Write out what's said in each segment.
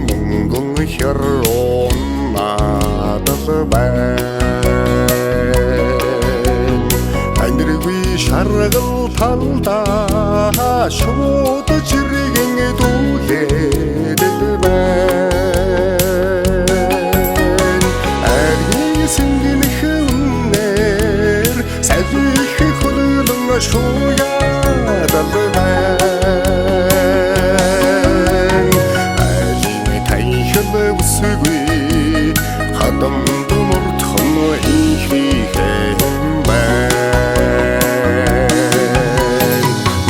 мөнгөн хөрөн надад байна аниргүй шаргал талдаа шууд чиргэн дүүлээд байна аргийн сингэнх үнээр савих хөлөн шуугаад байна хадам думурт хоно ихийхэн байна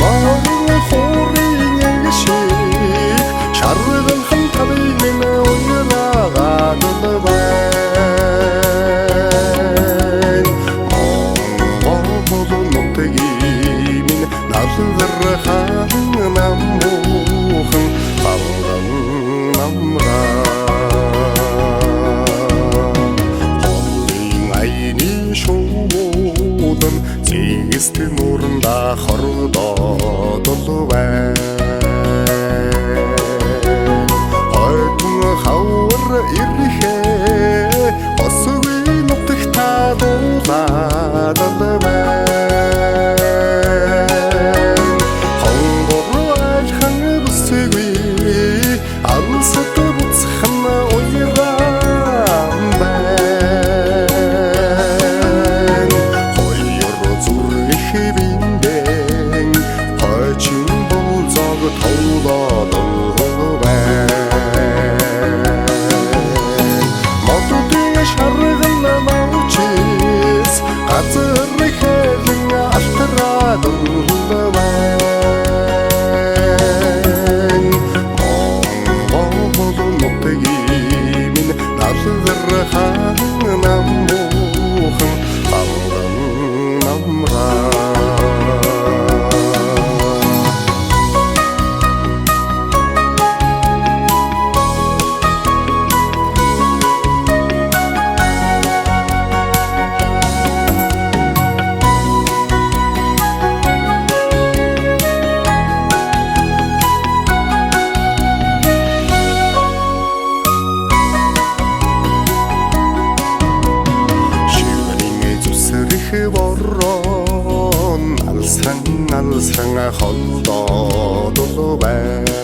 морин хорин шиг шаргал хамтарыг минь уяагаад байна монгол нутгийн минь налгархан намуухан балган намраа Зэгст нүрэнда хордоод байна Хойдон хавар ирэхээ Осгүй нутагт дуулаад байна Хонгор ажхан бүсгүй алсад буцхан уяран байна Биндэн хойчин болзог тоолоод байна Мотодын шаргал намчис газар хэлэн алтраад байна Монгол нутгийн минь налгархан намуухан балган намраа борон алсан холдоод байна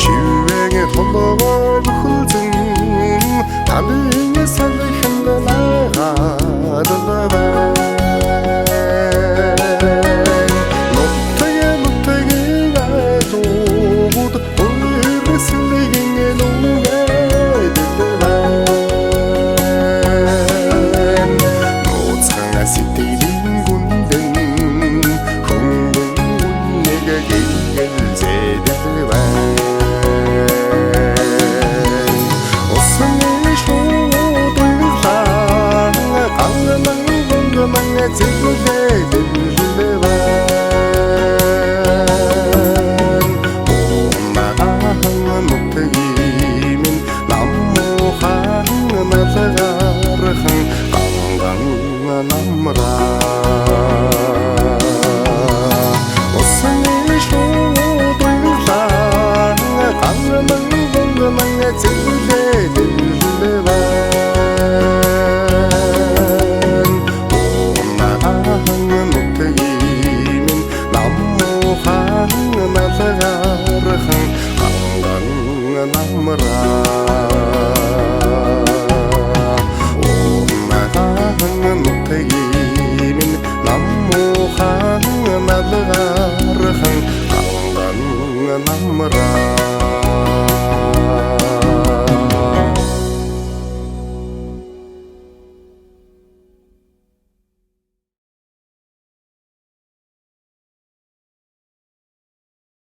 шивэг толгой хөлзөн тамийн салхин лагаад байна